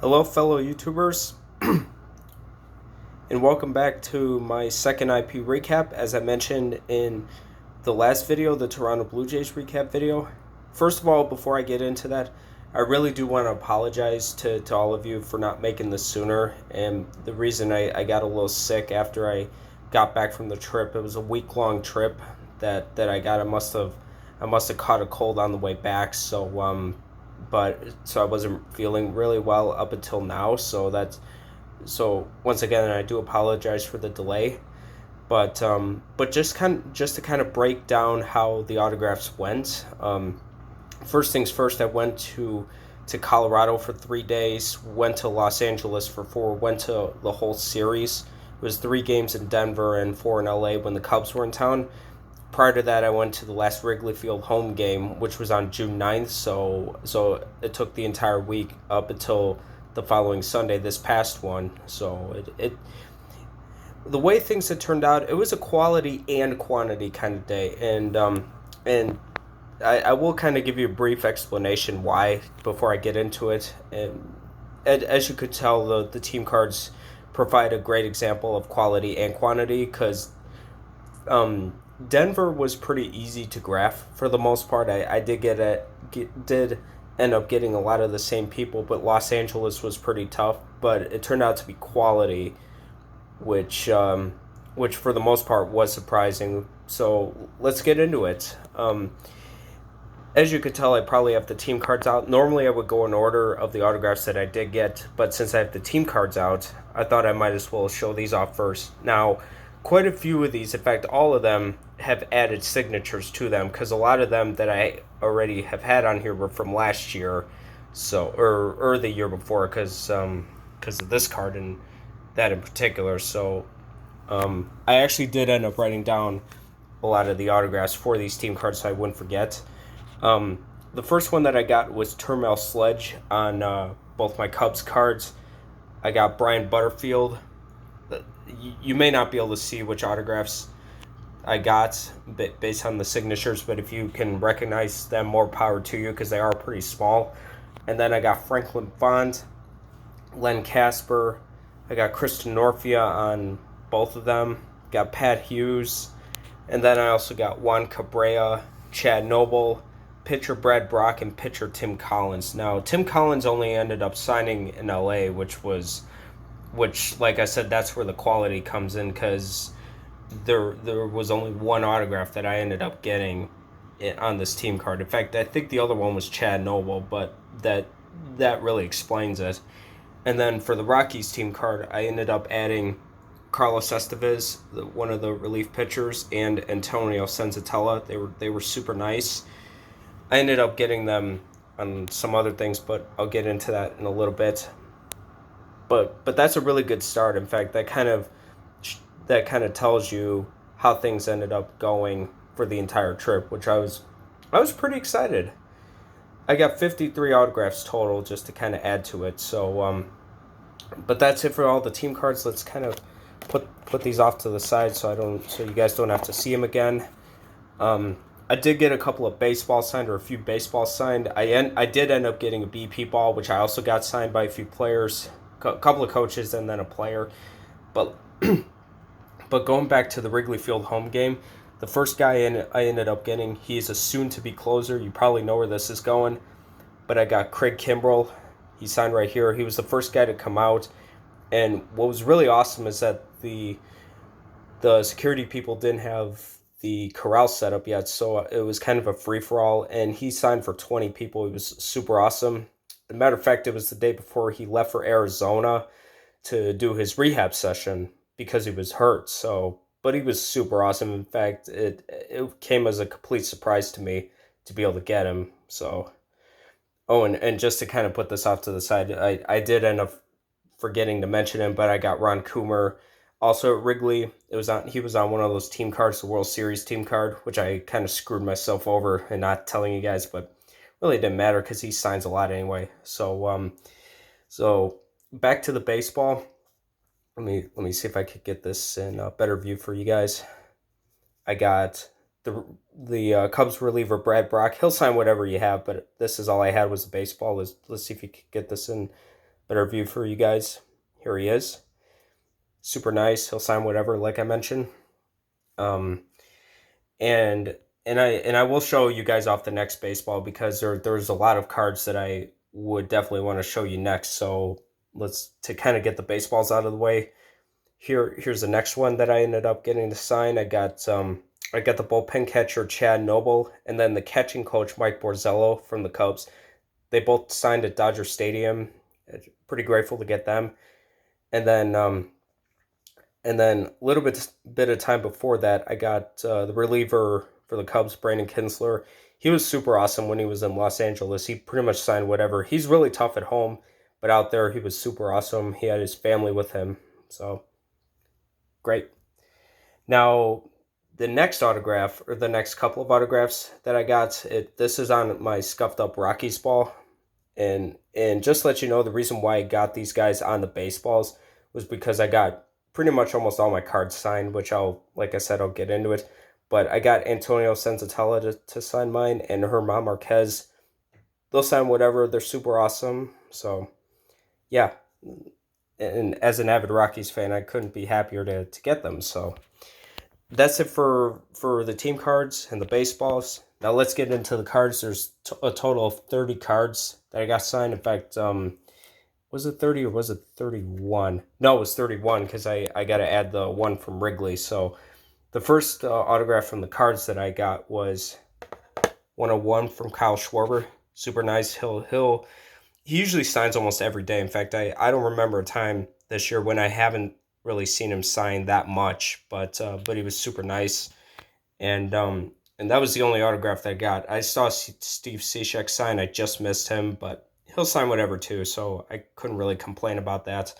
Hello, fellow YouTubers, and welcome back to my second IP recap. As I mentioned in the last video, the Toronto Blue Jays recap video. First of all, before I get into that, I really do want to apologize to all of you for not making this sooner. And the reason I got a little sick after I got back from the trip, it was a week-long trip that I got. I must have caught a cold on the way back, so I wasn't feeling really well up until now. So once again, I do apologize for the delay, but just to kind of break down how the autographs went. First things first, I went to Colorado for 3 days, went to Los Angeles for 4, went to the whole series. It was 3 games in Denver and 4 in LA when the Cubs were in town. Prior to that, I went to the last Wrigley Field home game, which was on June 9th, so it took the entire week up until the following Sunday, this past one. So the way things had turned out, it was a quality and quantity kind of day, and I will kind of give you a brief explanation why before I get into it. And as you could tell, the team cards provide a great example of quality and quantity because Denver was pretty easy to graph for the most part. I did end up getting a lot of the same people, but Los Angeles was pretty tough. But it turned out to be quality, which for the most part was surprising. So let's get into it. As you could tell, I probably have the team cards out. Normally, I would go in order of the autographs that I did get, but since I have the team cards out, I thought I might as well show these off first. Now, quite a few of these, in fact, all of them have added signatures to them because a lot of them that I already have had on here were from last year, or the year before, because of this card and that in particular. So I actually did end up writing down a lot of the autographs for these team cards so I wouldn't forget. The first one that I got was Termel Sledge on both my Cubs cards. I got Brian Butterfield. You may not be able to see which autographs I got based on the signatures, but if you can recognize them, more power to you because they are pretty small. And then I got Franklin Font, Len Casper. I got Kristen Norfia on both of them. Got Pat Hughes. And then I also got Juan Cabrera, Chad Noble, pitcher Brad Brock, and pitcher Tim Collins. Now, Tim Collins only ended up signing in LA, which, like I said, that's where the quality comes in because there was only one autograph that I ended up getting on this team card. In fact, I think the other one was Chad Noble, but that really explains it. And then for the Rockies team card, I ended up adding Carlos Estevez, one of the relief pitchers, and Antonio Senzatella. They were super nice. I ended up getting them on some other things, but I'll get into that in a little bit. But that's a really good start. In fact, that kind of tells you how things ended up going for the entire trip, which I was pretty excited. I got 53 autographs total just to kind of add to it. So but that's it for all the team cards. Let's kind of put these off to the side so you guys don't have to see them again. I did get a couple of baseballs signed, or a few baseballs signed. I did end up getting a BP ball, which I also got signed by a few players, a couple of coaches, and then a player. But going back to the Wrigley Field home game, the first guy I ended up getting, he's a soon-to-be closer. You probably know where this is going. But I got Craig Kimbrell. He signed right here. He was the first guy to come out. And what was really awesome is that the security people didn't have the corral set up yet, so it was kind of a free-for-all, and he signed for 20 people. He was super awesome. As a matter of fact, it was the day before he left for Arizona to do his rehab session because he was hurt. But he was super awesome. In fact, it came as a complete surprise to me to be able to get him. So, and just to kind of put this off to the side, I did end up forgetting to mention him, but I got Ron Coomer. Also at Wrigley, he was on one of those team cards, the World Series team card, which I kind of screwed myself over and not telling you guys, but really didn't matter because he signs a lot anyway. So back to the baseball. Let me see if I could get this in a better view for you guys. I got the Cubs reliever Brad Brock. He'll sign whatever you have, but this is all I had was the baseball. Let's see if you could get this in better view for you guys. Here he is. Super nice. He'll sign whatever, like I mentioned. Um, and and I will show you guys off the next baseball because there's a lot of cards that I would definitely want to show you next. So let's to kind of get the baseballs out of the way. Here's the next one that I ended up getting to sign. I got the bullpen catcher Chad Noble and then the catching coach Mike Borzello from the Cubs. They both signed at Dodger Stadium. Pretty grateful to get them. And then a little bit of time before that, I got the reliever for the Cubs, Brandon Kinsler. He was super awesome when he was in Los Angeles. He pretty much signed whatever. He's really tough at home, but out there he was super awesome. He had his family with him, so great. Now, the next autograph or the next couple of autographs that I got, this is on my scuffed up Rockies ball, and just to let you know, the reason why I got these guys on the baseballs was because I got pretty much almost all my cards signed, which like I said, I'll get into it. But I got Antonio Senzatella to sign mine, and German Marquez. They'll sign whatever. They're super awesome. So, yeah. And as an avid Rockies fan, I couldn't be happier to get them. So, that's it for the team cards and the baseballs. Now let's get into the cards. There's a total of 30 cards that I got signed. In fact, was it 30 or was it 31? No, it was 31 because I got to add the one from Wrigley. So the first autograph from the cards that I got was 101 from Kyle Schwarber. Super nice. He usually signs almost every day. In fact, I don't remember a time this year when I haven't really seen him sign that much, but he was super nice, and that was the only autograph that I got. I saw Steve Cishek sign. I just missed him, but he'll sign whatever too, so I couldn't really complain about that.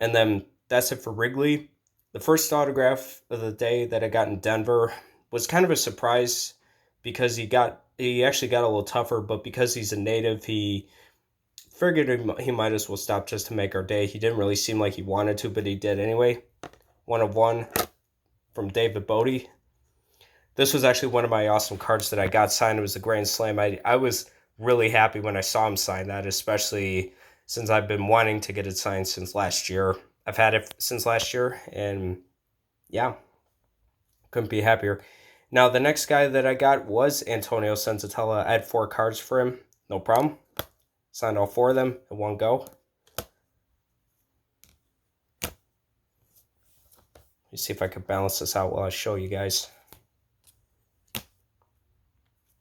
And then that's it for Wrigley. The first autograph of the day that I got in Denver was kind of a surprise because he actually got a little tougher, but because he's a native, he figured he might as well stop just to make our day. He didn't really seem like he wanted to, but he did anyway. 101 from David Bodie. This was actually one of my awesome cards that I got signed. It was a Grand Slam. I was really happy when I saw him sign that, especially since I've been wanting to get it signed since last year. I've had it since last year, and yeah, couldn't be happier. Now, the next guy that I got was Antonio Senzatella. I had 4 cards for him. No problem. Signed all 4 of them in one go. Let me see if I can balance this out while I show you guys.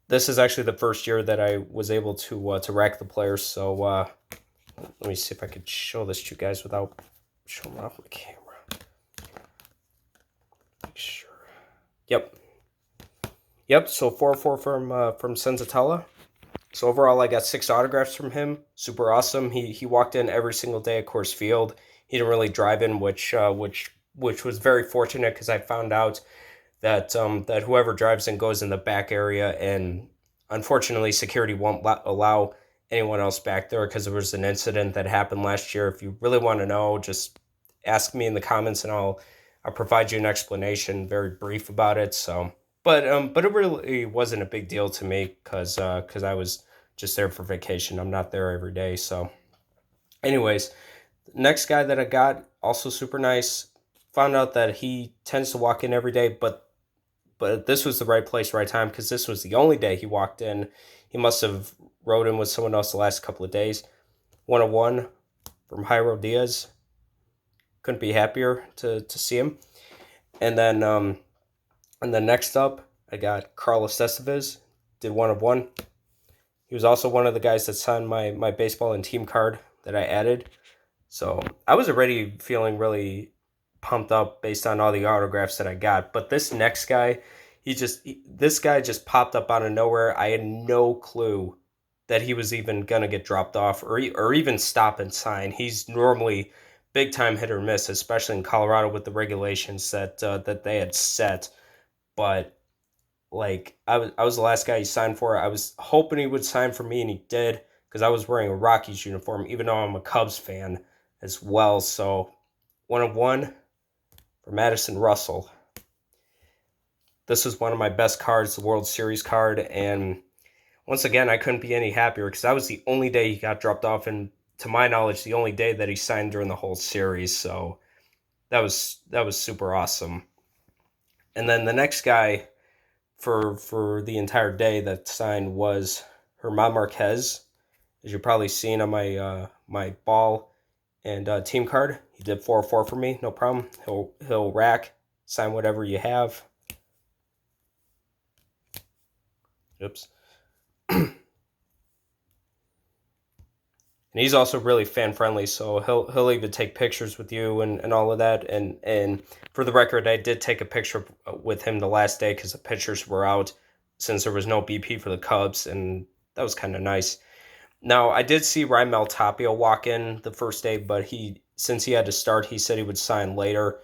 This is actually the first year that I was able to rack the players, so let me see if I could show this to you guys without showing off my camera. Make sure. Yep. So 4-4 from Senzatella. So overall, I got 6 autographs from him. Super awesome. He walked in every single day at Coors Field. He didn't really drive in, which was very fortunate because I found out that that whoever drives in goes in the back area, and unfortunately, security won't allow anyone else back there because there was an incident that happened last year. If you really want to know, just ask me in the comments, and I'll provide you an explanation, very brief about it. So, but it really wasn't a big deal to me because I was just there for vacation. I'm not there every day. So, anyways, next guy that I got, also super nice. Found out that he tends to walk in every day, but this was the right place, right time, because this was the only day he walked in. He must have rode in with someone else the last couple of days. 101 from Jairo Diaz. Couldn't be happier to see him. And then next up, I got Carlos Estevez. Did 101. He was also one of the guys that signed my baseball and team card that I added. So I was already feeling really pumped up based on all the autographs that I got. But this next guy, this guy just popped up out of nowhere. I had no clue that he was even gonna get dropped off or even stop and sign. He's normally big time hit or miss, especially in Colorado with the regulations that they had set. But like I was the last guy he signed for. I was hoping he would sign for me, and he did because I was wearing a Rockies uniform, even though I'm a Cubs fan as well. So 101 for Madison Russell. This was one of my best cards, the World Series card, and once again, I couldn't be any happier because that was the only day he got dropped off, and to my knowledge, the only day that he signed during the whole series. So that was super awesome. And then the next guy for the entire day that signed was Herman Marquez, as you've probably seen on my ball and team card. He did 4-4 for me, no problem. He'll rack, sign whatever you have. Oops. And he's also really fan friendly, so he'll even take pictures with you and all of that. And for the record, I did take a picture with him the last day because the pictures were out since there was no BP for the Cubs, and that was kind of nice. Now I did see Raimel Tapia walk in the first day, but since he had to start, he said he would sign later,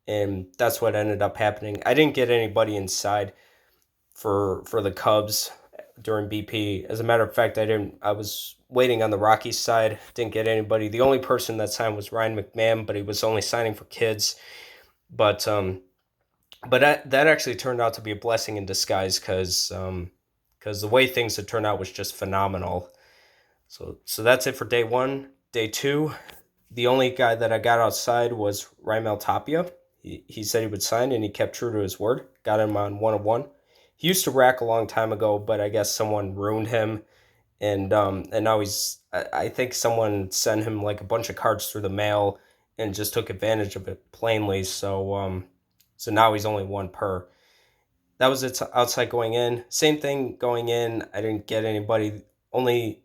and that's what ended up happening. I didn't get anybody inside for the Cubs during BP. As a matter of fact, I was waiting on the Rockies side. Didn't get anybody. The only person that signed was Ryan McMahon, but he was only signing for kids. But that actually turned out to be a blessing in disguise because the way things had turned out was just phenomenal. So that's it for day one. Day two, the only guy that I got outside was Raimel Tapia. He said he would sign, and he kept true to his word. Got him on 1-1. He used to rack a long time ago, but I guess someone ruined him, and now I think someone sent him like a bunch of cards through the mail and just took advantage of it plainly. So now he's only one per. That was it outside going in. Same thing going in. I didn't get anybody. Only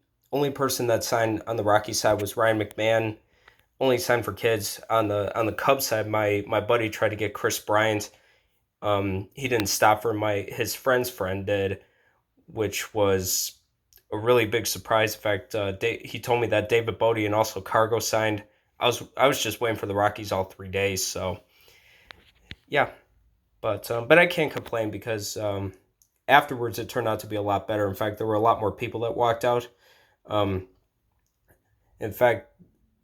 person that signed on the Rocky side was Ryan McMahon. Only signed for kids. On the Cubs side, my buddy tried to get Chris Bryant. He didn't stop for his friend's friend did, which was a really big surprise. In fact, he told me that David Bodie and also Cargo signed. I was just waiting for the Rockies all 3 days. So yeah, but I can't complain because afterwards it turned out to be a lot better. In fact, there were a lot more people that walked out. Um, in fact,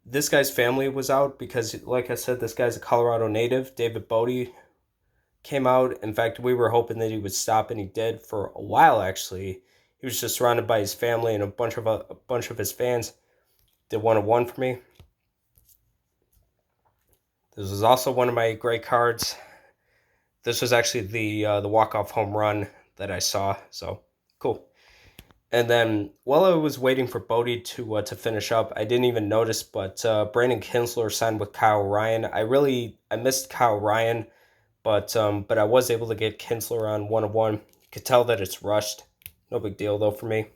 this guy's family was out because, like I said, this guy's a Colorado native. David Bodie came out. In fact, we were hoping that he would stop, and he did for a while. Actually, he was just surrounded by his family and a bunch of his fans. Did 1-1 for me. This was also one of my great cards. This was actually the walk-off home run that I saw. So cool. And then while I was waiting for Bodie to finish up, I didn't even notice, but Brandon Kinsler signed with Kyle Ryan. I missed Kyle Ryan, but I was able to get Kinsler on 1-1. You could tell that it's rushed. No big deal though for me.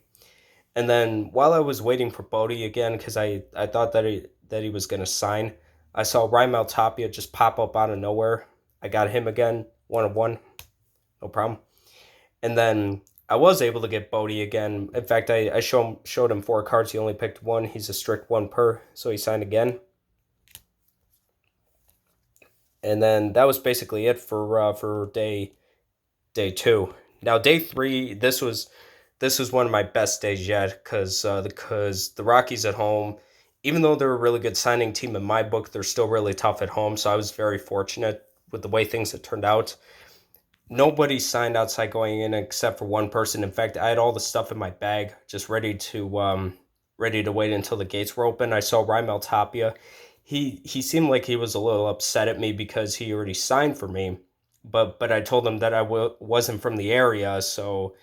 And then while I was waiting for Bodie again, because I thought that he was gonna sign, I saw Raimel Tapia just pop up out of nowhere. I got him again, 1-1, no problem. And then I was able to get Bodie again. In fact, I showed him 4 cards. He only picked one. He's a strict one per, so he signed again. And then that was basically it for day two. Now day three, this was one of my best days yet because the Rockies at home, even though they're a really good signing team in my book, they're still really tough at home. So I was very fortunate with the way things had turned out. Nobody signed outside going in except for one person. In fact, I had all the stuff in my bag, just ready to wait until the gates were open. I saw Raimel Tapia. He seemed like he was a little upset at me because he already signed for me, but I told him that wasn't from the area, so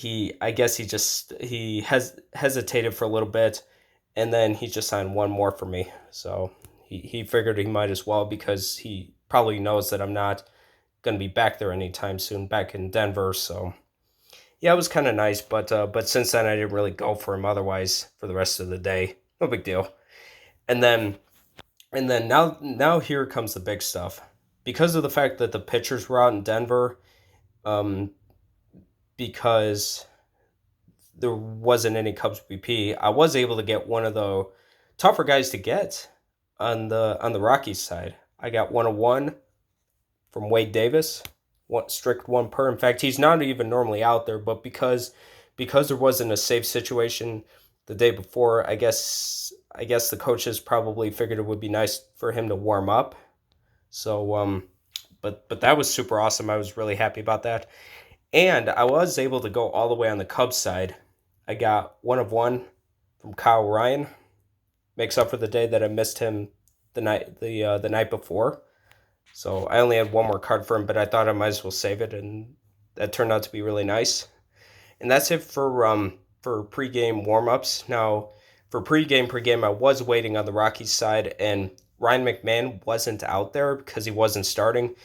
I guess he hesitated for a little bit, and then he just signed one more for me. So he figured he might as well because he probably knows that I'm not going to be back there anytime soon, back in Denver. So yeah, it was kind of nice, but since then I didn't really go for him otherwise for the rest of the day. No big deal. And then now here comes the big stuff. Because of the fact that the pitchers were out in Denver, um, because there wasn't any Cubs BP, I was able to get one of the tougher guys to get on the Rockies side. I got 101 from Wade Davis, strict one per. In fact, he's not even normally out there, but because there wasn't a safe situation the day before, I guess the coaches probably figured it would be nice for him to warm up. So but that was super awesome. I was really happy about that. And I was able to go all the way on the Cubs side. I got 1 of 1 from Kyle Ryan. makes up for the day that I missed him the night before. So I only had one more card for him, but I thought I might as well save it, and that turned out to be really nice. And that's it for pregame warmups. Now, for pregame, I was waiting on the Rockies side, and Ryan McMahon wasn't out there because he wasn't starting.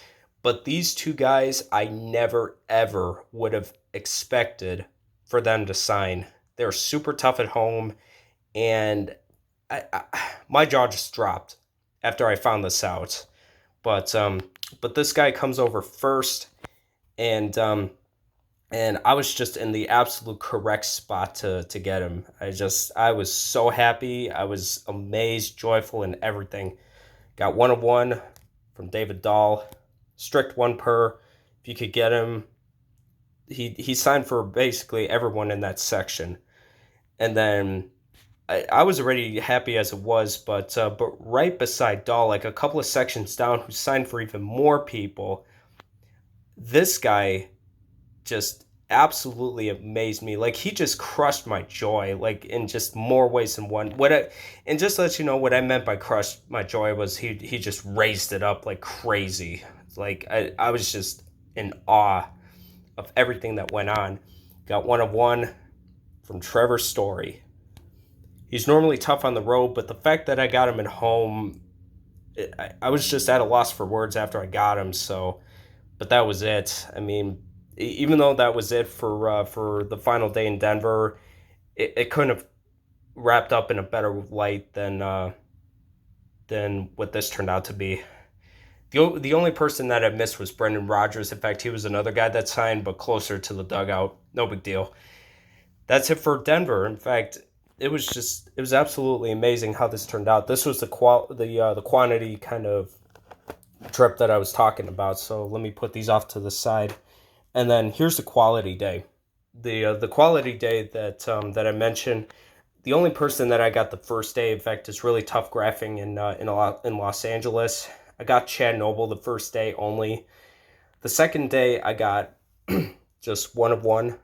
But these two guys, I never ever would have expected for them to sign. They're super tough at home, and I my jaw just dropped after I found this out. But but this guy comes over first, and I was just in the absolute correct spot to get him. I was so happy. I was amazed, joyful, and everything. Got 1 of 1 from David Dahl, strict one per. If you could get him, he signed for basically everyone in that section, and then I was already happy as it was, but right beside Dahl, like a couple of sections down, who signed for even more people, this guy just absolutely amazed me. Like, he just crushed my joy, like, in just more ways than one. And just to let you know, what I meant by crushed my joy was he just raised it up like crazy. Like, I was just in awe of everything that went on. Got 1 of 1 from Trevor Story. He's normally tough on the road, but the fact that I got him at home, I was just at a loss for words after I got him. So, but that was it. I mean, even though that was it for the final day in Denver, it couldn't have wrapped up in a better light than what this turned out to be. The only person that I missed was Brendan Rodgers. In fact, he was another guy that signed, but closer to the dugout. No big deal. That's it for Denver. In fact, it was absolutely amazing how this turned out. This was the quantity kind of trip that I was talking about. So let me put these off to the side, and then here's the quality day. The quality day that I mentioned. The only person that I got the first day, in fact, it's really tough graphing in Los Angeles. I got Chad Noble the first day only. The second day, I got just 1 of 1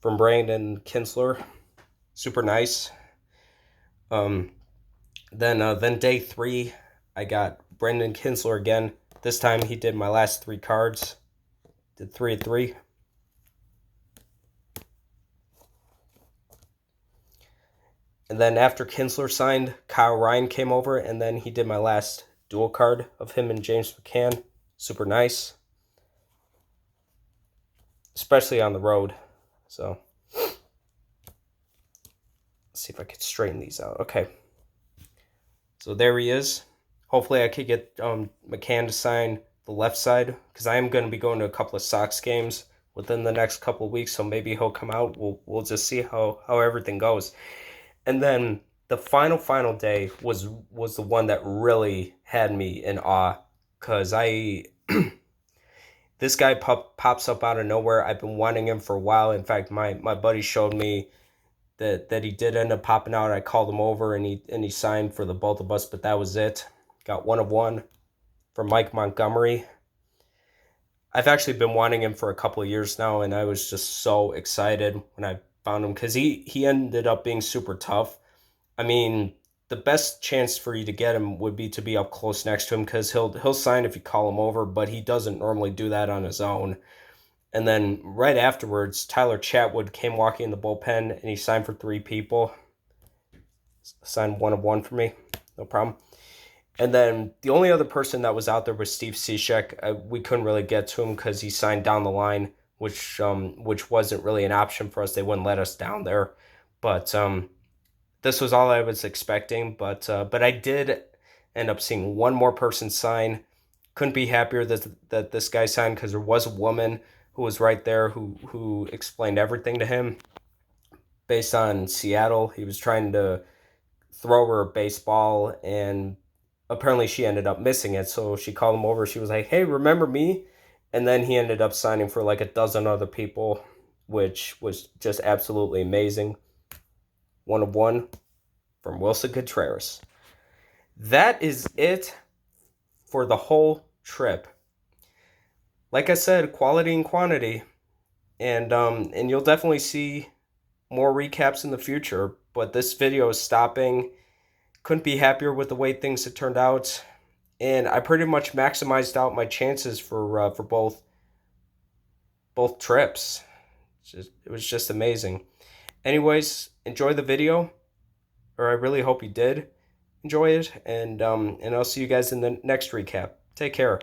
from Brandon Kinsler. Super nice. Then day 3, I got Brendan Kinsler again. This time he did my last 3 cards. Did 3 of 3. And then after Kinsler signed, Kyle Ryan came over, and then he did my last dual card of him and James McCann. Super nice. Especially on the road. So, let's see if I can straighten these out. Okay. So there he is. Hopefully I could get McCann to sign the left side, because I am going to be going to a couple of Sox games within the next couple of weeks, so maybe he'll come out. We'll just see how everything goes. And then the final day was the one that really had me in awe, because this guy pops up out of nowhere. I've been wanting him for a while. In fact, my buddy showed me that he did end up popping out. I called him over, and he signed for the both of us, but that was it. Got 1 of 1 from Mike Montgomery. I've actually been wanting him for a couple of years now, and I was just so excited when I found him, because he ended up being super tough. I mean, the best chance for you to get him would be to be up close next to him, because he'll sign if you call him over, but he doesn't normally do that on his own. And then right afterwards, Tyler Chatwood came walking in the bullpen, and he signed for 3 people. Signed 1 of 1 for me, no problem. And then the only other person that was out there was Steve Cishek. We couldn't really get to him because he signed down the line, which wasn't really an option for us. They wouldn't let us down there. But this was all I was expecting. But I did end up seeing one more person sign. Couldn't be happier that this guy signed, because there was a woman who was right there who explained everything to him. Based on Seattle, he was trying to throw her a baseball, and apparently she ended up missing it. So she called him over. She was like, "Hey, remember me?" And then he ended up signing for like a dozen other people, which was just absolutely amazing. 1 of 1 from Wilson Contreras. That is it for the whole trip. Like I said, quality and quantity, and you'll definitely see more recaps in the future. But this video is stopping. Couldn't be happier with the way things had turned out, and I pretty much maximized out my chances for both trips. It was just amazing. Anyways, enjoy the video, or I really hope you did enjoy it, and I'll see you guys in the next recap. Take care.